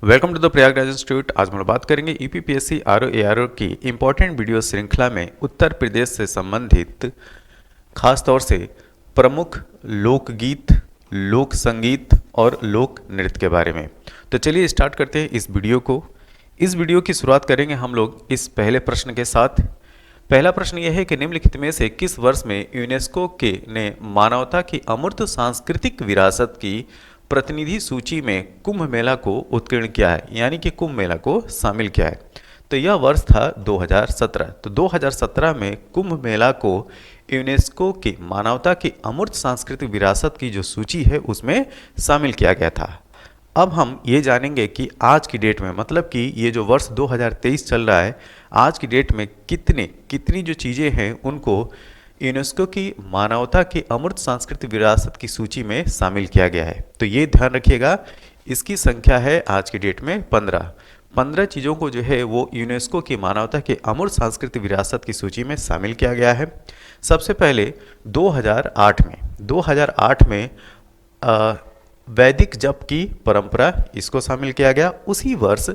Welcome to the Prayagraj institute. आज हम लोग बात करेंगे ईपीपीएससी आरओ एआरओ की इम्पोर्टेंट वीडियो श्रृंखला में उत्तर प्रदेश से संबंधित खास तौर से प्रमुख लोकगीत, लोक संगीत और लोक नृत्य के बारे में। तो चलिए स्टार्ट करते हैं इस वीडियो को। इस वीडियो की शुरुआत करेंगे हम लोग इस पहले प्रश्न के साथ। पहला प्रश्न यह है कि निम्नलिखित में से किस वर्ष में यूनेस्को के ने मानवता की अमूर्त सांस्कृतिक विरासत की प्रतिनिधि सूची में कुंभ मेला को उत्कीर्ण किया है, यानी कि कुंभ मेला को शामिल किया है। तो यह वर्ष था 2017। तो 2017 में कुंभ मेला को यूनेस्को की मानवता की अमूर्त सांस्कृतिक विरासत की जो सूची है उसमें शामिल किया गया था। अब हम ये जानेंगे कि आज की डेट में, मतलब कि ये जो वर्ष 2023 चल रहा है, आज की डेट में कितनी जो चीज़ें हैं उनको यूनेस्को की मानवता की अमूर्त सांस्कृतिक विरासत की सूची में शामिल किया गया है। तो ये ध्यान रखिएगा, इसकी संख्या है आज की डेट में 15 चीज़ों को जो है वो यूनेस्को की मानवता की अमूर्त सांस्कृतिक विरासत की सूची में शामिल किया गया है। सबसे पहले 2008 में वैदिक जप की परंपरा, इसको शामिल किया गया। उसी वर्ष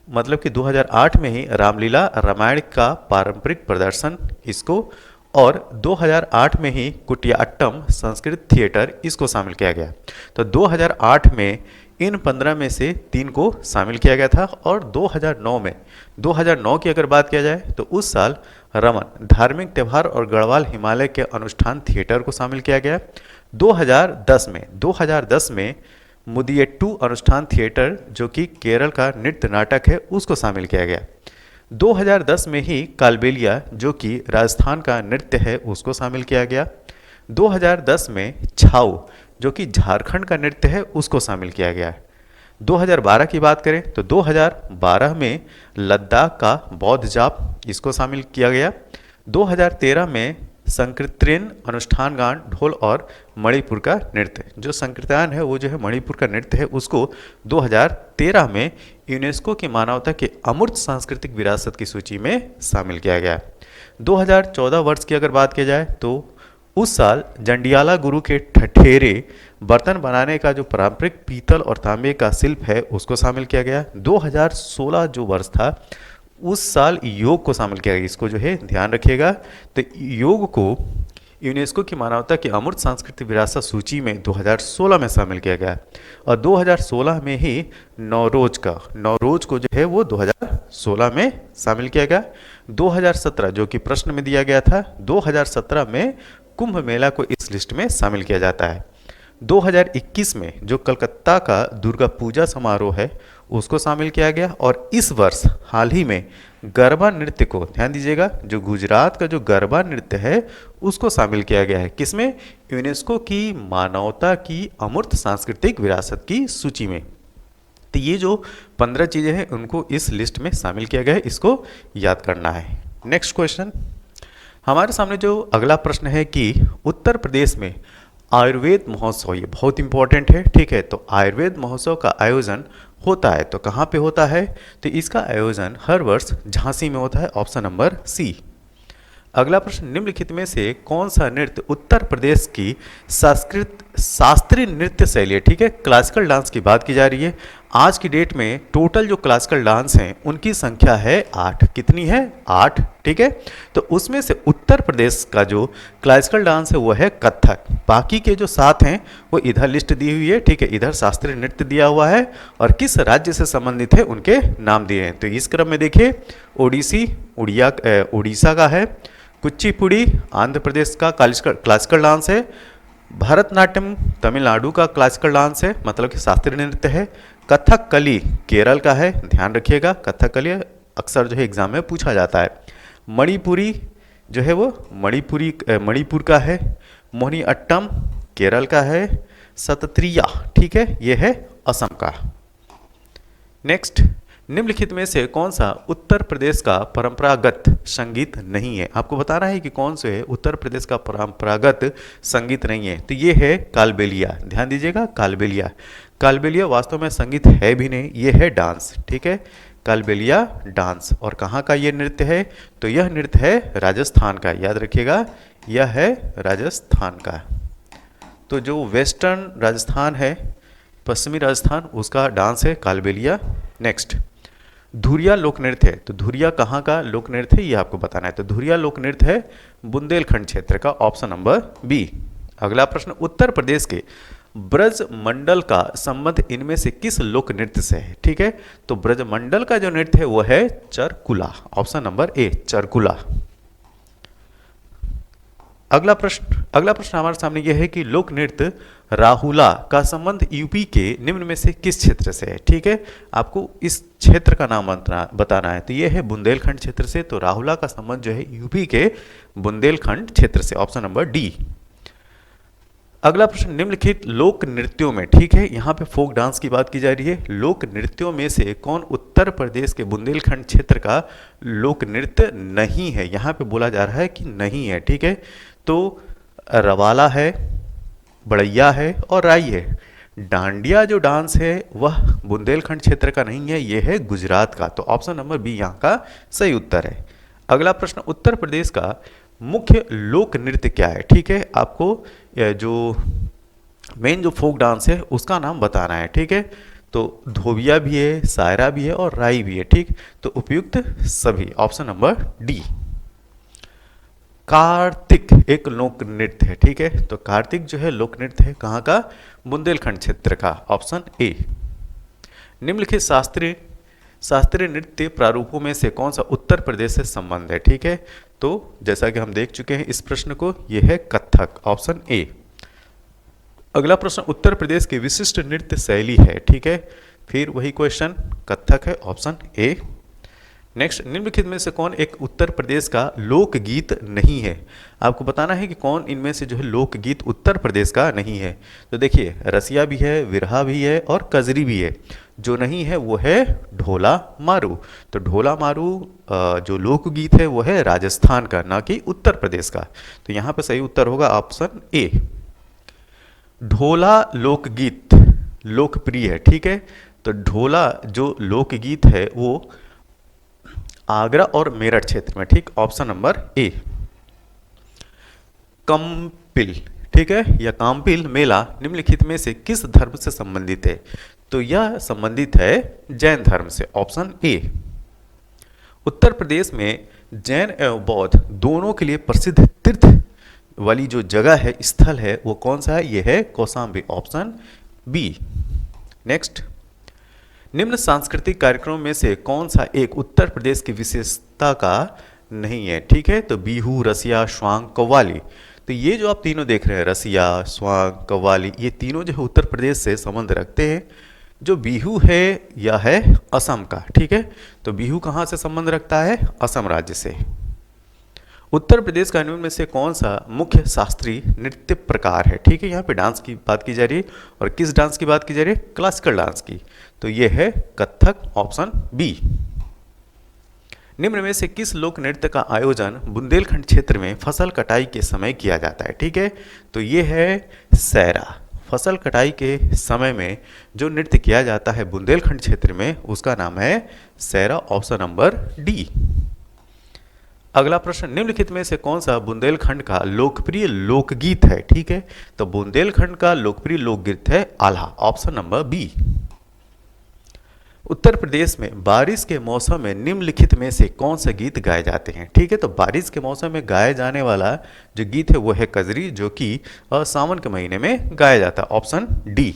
मतलब कि 2008 में ही रामलीला रामायण का पारंपरिक प्रदर्शन, इसको, और 2008 में ही कुटियाट्टम संस्कृत थिएटर, इसको शामिल किया गया। तो 2008 में इन 15 में से 3 को शामिल किया गया था। और 2009 की अगर बात किया जाए तो उस साल रमन धार्मिक त्यौहार और गढ़वाल हिमालय के अनुष्ठान थिएटर को शामिल किया गया। 2010 में मुदियट्टू अनुष्ठान थिएटर, जो कि केरल का नृत्य नाटक है, उसको शामिल किया गया। 2010 में ही कालबेलिया, जो कि राजस्थान का नृत्य है, उसको शामिल किया गया। 2010 में छाऊ, जो कि झारखंड का नृत्य है, उसको शामिल किया गया। 2012 की बात करें तो 2012 में लद्दाख का बौद्ध जाप, इसको शामिल किया गया। 2013 में संकीर्तन अनुष्ठान गान, ढोल और मणिपुर का नृत्य, जो संकीर्तन है वो जो है मणिपुर का नृत्य है, उसको 2013 में यूनेस्को की मानवता के अमूर्त सांस्कृतिक विरासत की सूची में शामिल किया गया। 2014 वर्ष की अगर बात की जाए तो उस साल जंडियाला गुरु के ठठेरे बर्तन बनाने का जो पारंपरिक पीतल और तांबे का शिल्प है, उसको शामिल किया गया। 2016 जो वर्ष था, उस साल योग को शामिल किया गया, इसको जो है ध्यान रखिएगा। तो योग को यूनेस्को की मानवता की अमूर्त सांस्कृतिक विरासत सूची में 2016 में शामिल किया गया। और 2016 में ही नौरोज को जो है वो 2016 में शामिल किया गया। 2017 जो कि प्रश्न में दिया गया था, 2017 में कुंभ मेला को इस लिस्ट में शामिल किया जाता है। 2021 में जो कलकत्ता का दुर्गा पूजा समारोह है, उसको शामिल किया गया। और इस वर्ष हाल ही में गरबा नृत्य को, ध्यान दीजिएगा, जो गुजरात का जो गरबा नृत्य है, उसको शामिल किया गया है। किसमें? यूनेस्को की मानवता की अमूर्त सांस्कृतिक विरासत की सूची में। तो ये जो 15 चीज़ें हैं उनको इस लिस्ट में शामिल किया गया है, इसको याद करना है। नेक्स्ट क्वेश्चन, हमारे सामने जो अगला प्रश्न है कि उत्तर प्रदेश में आयुर्वेद महोत्सव, ये बहुत इंपॉर्टेंट है, ठीक है। तो आयुर्वेद महोत्सव का आयोजन होता है, तो कहाँ पे होता है? तो इसका आयोजन हर वर्ष झांसी में होता है, ऑप्शन नंबर सी। अगला प्रश्न, निम्नलिखित में से कौन सा नृत्य उत्तर प्रदेश की शास्त्रीय नृत्य शैली है? ठीक है, क्लासिकल डांस की बात की जा रही है। आज की डेट में टोटल जो क्लासिकल डांस हैं उनकी संख्या है 8। कितनी है? 8, ठीक है। तो उसमें से उत्तर प्रदेश का जो क्लासिकल डांस है वो है कथक। बाकी के जो 7 हैं वो इधर लिस्ट दी हुई है, ठीक है, इधर शास्त्रीय नृत्य दिया हुआ है और किस राज्य से संबंधित है उनके नाम दिए हैं। तो इस क्रम में देखिए, उड़ीसा का है, कुचिपुड़ी आंध्र प्रदेश का क्लासिकल डांस है, भरतनाट्यम तमिलनाडु का क्लासिकल डांस है, मतलब कि शास्त्रीय नृत्य है, कथकली केरल का है, ध्यान रखिएगा, कथकली अक्सर जो है एग्जाम में पूछा जाता है, मणिपुरी जो है वो मणिपुर का है, मोहिनीअट्टम केरल का है, सतत्रिया, ठीक है, ये है असम का। नेक्स्ट, निम्नलिखित में से कौन सा उत्तर प्रदेश का परंपरागत संगीत नहीं है? आपको बताना है कि कौन से उत्तर प्रदेश का परंपरागत संगीत नहीं है। तो ये है कालबेलिया, ध्यान दीजिएगा, कालबेलिया वास्तव में संगीत है भी नहीं, ये है डांस, ठीक है, कालबेलिया डांस। और कहाँ का ये नृत्य है? तो यह नृत्य है राजस्थान का, याद रखिएगा, यह है राजस्थान का। तो जो वेस्टर्न राजस्थान है, पश्चिमी राजस्थान, उसका डांस है कालबेलिया। नेक्स्ट, धुरिया लोक नृत्य है, तो धुरिया कहाँ का लोक नृत्य है ये आपको बताना है। तो धुरिया लोक नृत्य है बुंदेलखंड क्षेत्र का, ऑप्शन नंबर बी। अगला प्रश्न, उत्तर प्रदेश के ब्रज मंडल का संबंध इनमें से किस लोक नृत्य से है? ठीक है, तो ब्रज मंडल का जो नृत्य है वो है Charkula, option number A Charkula. अगला प्रश्न हमारे सामने यह है कि लोक नृत्य राहुला का संबंध यूपी के निम्न में से किस क्षेत्र से है? ठीक है, आपको इस क्षेत्र का नाम बताना है। तो यह है बुंदेलखंड क्षेत्र से, तो राहुला का संबंध जो है यूपी के बुंदेलखंड क्षेत्र से, ऑप्शन नंबर डी। अगला प्रश्न, निम्नलिखित लोक नृत्यों में, ठीक है, यहाँ पे फोक डांस की बात की जा रही है, लोक नृत्यों में से कौन उत्तर प्रदेश के बुंदेलखंड क्षेत्र का लोक नृत्य नहीं है? यहाँ पे बोला जा रहा है कि नहीं है। ठीक है, तो रवाला है, बड़ैया है और राई है। डांडिया जो डांस है वह बुंदेलखंड क्षेत्र का नहीं है, यह है गुजरात का, तो ऑप्शन नंबर बी यहाँ का सही उत्तर है। अगला प्रश्न, उत्तर प्रदेश का मुख्य लोक नृत्य क्या है? ठीक है, आपको जो मेन जो फोक डांस है उसका नाम बताना है। ठीक है, तो धोबिया भी है, सायरा भी है और राई भी है। ठीक, तो उपयुक्त सभी, ऑप्शन नंबर डी। कार्तिक एक लोक नृत्य है। ठीक है, तो कार्तिक जो है लोक नृत्य है कहाँ का? बुंदेलखंड क्षेत्र का, ऑप्शन ए। निम्नलिखित शास्त्रीय नृत्य प्रारूपों में से कौन सा उत्तर प्रदेश से संबंध है? ठीक है, तो जैसा कि हम देख चुके हैं इस प्रश्न को, यह है कथक, ऑप्शन ए। अगला प्रश्न, उत्तर प्रदेश की विशिष्ट नृत्य शैली है। ठीक है, फिर वही क्वेश्चन, कथक है, ऑप्शन ए। नेक्स्ट, निम्नलिखित में से कौन एक उत्तर प्रदेश का लोकगीत नहीं है? आपको बताना है कि कौन इनमें से जो है लोकगीत उत्तर प्रदेश का नहीं है। तो देखिए, रसिया भी है, विरहा भी है और कजरी भी है। जो नहीं है वो है ढोला मारू। तो ढोला मारू जो लोकगीत है वो है राजस्थान का, ना कि उत्तर प्रदेश का। तो यहाँ पे सही उत्तर होगा ऑप्शन ए। ढोला लोकगीत लोकप्रिय है। ठीक है, तो ढोला जो लोकगीत है वो आगरा और मेरठ क्षेत्र में, ठीक, ऑप्शन नंबर ए। कंपिल, ठीक है, या काम्पिल मेला निम्नलिखित में से किस धर्म से संबंधित है? तो यह संबंधित है जैन धर्म से, ऑप्शन ए। उत्तर प्रदेश में जैन एवं बौद्ध दोनों के लिए प्रसिद्ध तीर्थ वाली जो जगह है, स्थल है, वो कौन सा है? यह है कौशाम्बी, ऑप्शन बी। नेक्स्ट, निम्न सांस्कृतिक कार्यक्रमों में से कौन सा एक उत्तर प्रदेश की विशेषता का नहीं है? ठीक है, तो बिहू, रसिया, स्वांग, कव्वाली। तो ये जो आप तीनों देख रहे हैं, रसिया, स्वांग, कव्वाली, ये तीनों जो है उत्तर प्रदेश से संबंध रखते हैं। जो बिहू है यह है असम का। ठीक है, तो बिहू कहाँ से संबंध रखता है? असम राज्य से। उत्तर प्रदेश का निम्न में से कौन सा मुख्य शास्त्रीय नृत्य प्रकार है? ठीक है, यहाँ पे डांस की बात की जा रही है, और किस डांस की बात की जा रही है? क्लासिकल डांस की। तो ये है कथक, ऑप्शन बी। निम्न में से किस लोक नृत्य का आयोजन बुंदेलखंड क्षेत्र में फसल कटाई के समय किया जाता है? ठीक है, तो ये है सैरा। फसल कटाई के समय में जो नृत्य किया जाता है बुंदेलखंड क्षेत्र में, उसका नाम है सैरा, ऑप्शन नंबर डी। अगला प्रश्न, निम्नलिखित में से कौन सा बुंदेलखंड का लोकप्रिय लोकगीत है? ठीक है, तो बुंदेलखंड का लोकप्रिय लोकगीत है Alha, option number B. Uttar Pradesh में बारिश के मौसम में निम्नलिखित में से कौन सा गीत गाए जाते हैं? ठीक है, तो बारिश के मौसम में गाए जाने वाला जो गीत है वो है कजरी, जो कि सावन के महीने में गाया जाता है, ऑप्शन डी।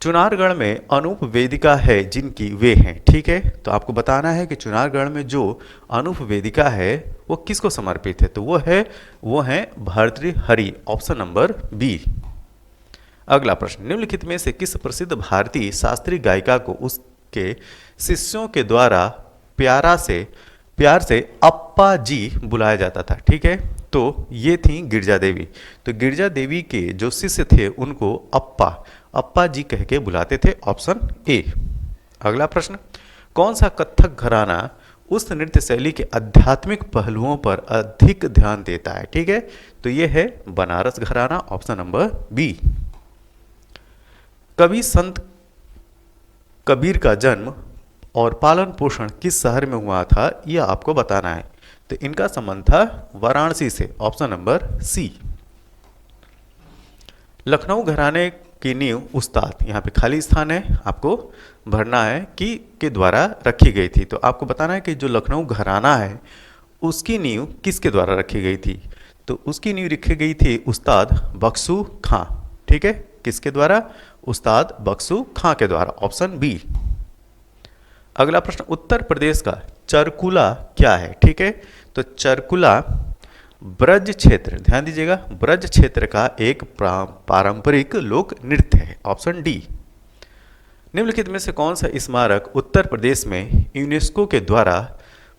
चुनारगढ़ में अनूप वेदिका है जिनकी वे हैं। ठीक है, तो आपको बताना है कि चुनारगढ़ में जो अनूप वेदिका है वो किसको समर्पित है? तो वो है भर्तृहरि, ऑप्शन नंबर बी। अगला प्रश्न, निम्नलिखित में से किस प्रसिद्ध भारतीय शास्त्रीय गायिका को उसके शिष्यों के द्वारा प्यार से अप्पा जी बुलाया जाता था? ठीक है, तो ये थी गिरजा देवी। तो गिरजा देवी के जो शिष्य थे उनको अप्पा जी कह के बुलाते थे, ऑप्शन ए। अगला प्रश्न, कौन सा कथक घराना उस नृत्य शैली के आध्यात्मिक पहलुओं पर अधिक ध्यान देता है? ठीक है, तो ये है बनारस घराना, ऑप्शन नंबर बी। कवि संत कबीर का जन्म और पालन पोषण किस शहर में हुआ था, यह आपको बताना है। तो इनका संबंध था वाराणसी से, ऑप्शन नंबर सी। लखनऊ घराने की नींव उस्ताद, यहाँ पे खाली स्थान है, आपको भरना है कि के द्वारा रखी गई थी। तो आपको बताना है कि जो लखनऊ घराना है उसकी नींव किसके द्वारा रखी गई थी। तो उसकी नींव रखी गई थी उस्ताद बख्शू खां। ठीक है, किसके द्वारा? उस्ताद बख्शू खां के द्वारा, ऑप्शन बी। अगला प्रश्न, उत्तर प्रदेश का चरकुला क्या है? ठीक है, तो चरकुला ब्रज क्षेत्र, ध्यान दीजिएगा, ब्रज क्षेत्र का एक पारंपरिक लोक नृत्य है, ऑप्शन डी। निम्नलिखित में से कौन सा स्मारक उत्तर प्रदेश में यूनेस्को के द्वारा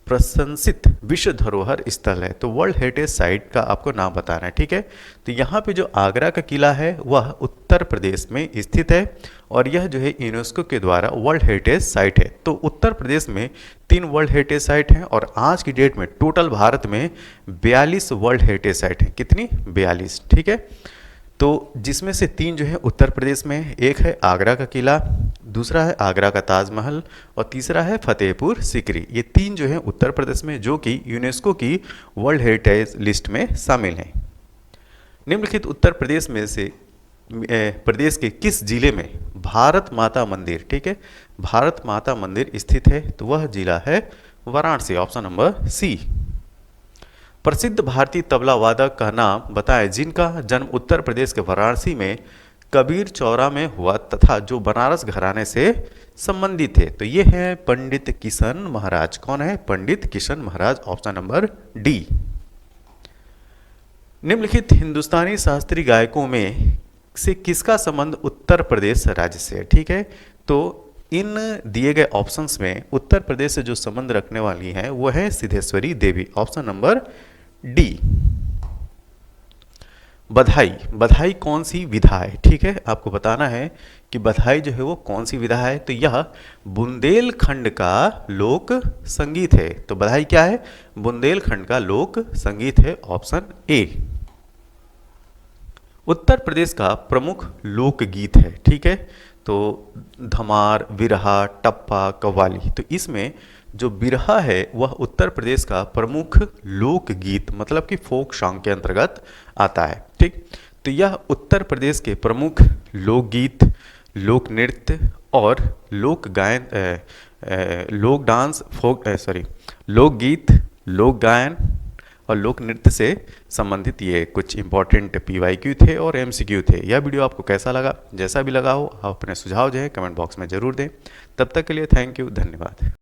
प्रशंसित विश्व धरोहर स्थल है? तो वर्ल्ड हेरिटेज साइट का आपको नाम बताना है। ठीक है, तो यहाँ पे जो आगरा का किला है वह उत्तर प्रदेश में स्थित है और यह जो है यूनेस्को के द्वारा वर्ल्ड हेरिटेज साइट है। तो उत्तर प्रदेश में 3 वर्ल्ड हेरिटेज साइट हैं और आज की डेट में टोटल भारत में 42 वर्ल्ड हेरिटेज साइट हैं। कितनी? 42। ठीक है, तो जिसमें से 3 जो है उत्तर प्रदेश में है। एक है आगरा का किला, दूसरा है आगरा का ताजमहल और तीसरा है फतेहपुर सीकरी। ये 3 जो है उत्तर प्रदेश में, जो कि यूनेस्को की वर्ल्ड हेरिटेज लिस्ट में शामिल हैं। निम्नलिखित उत्तर प्रदेश में से प्रदेश के किस जिले में भारत माता मंदिर, ठीक है, भारत माता मंदिर स्थित है? तो वह जिला है वाराणसी, ऑप्शन नंबर सी। प्रसिद्ध भारतीय तबला वादक का नाम बताएं जिनका जन्म उत्तर प्रदेश के वाराणसी में कबीर चौरा में हुआ तथा जो बनारस घराने से संबंधित थे। तो ये है पंडित किशन महाराज। कौन है? पंडित किशन महाराज, ऑप्शन नंबर डी। निम्नलिखित हिंदुस्तानी शास्त्रीय गायकों में से किसका संबंध उत्तर प्रदेश राज्य से है? ठीक है, तो इन दिए गए ऑप्शंस में उत्तर प्रदेश से जो संबंध रखने वाली हैं वो है सिद्धेश्वरी देवी, ऑप्शन नंबर डी। बधाई, बधाई कौन सी विधा है? ठीक है, आपको बताना है कि बधाई जो है वो कौन सी विधा है। तो यह बुंदेलखंड का लोक संगीत है। तो बधाई क्या है? बुंदेलखंड का लोक संगीत है, ऑप्शन ए। उत्तर प्रदेश का प्रमुख लोकगीत है। ठीक है, तो धमार, बिरहा, टप्पा, कव्वाली। तो इसमें जो बिरहा है वह उत्तर प्रदेश का प्रमुख लोकगीत मतलब कि फोक सॉन्ग के अंतर्गत आता है। ठीक, तो यह उत्तर प्रदेश के प्रमुख लोकगीत, लोक नृत्य और लोक गायन, लोक डांस, लोकगीत, लोक गायन और लोक नृत्य से संबंधित ये कुछ इंपॉर्टेंट PYQ थे और MCQ थे। यह वीडियो आपको कैसा लगा? जैसा भी लगा हो आप अपने सुझाव जो है कमेंट बॉक्स में ज़रूर दें। तब तक के लिए थैंक यू, धन्यवाद।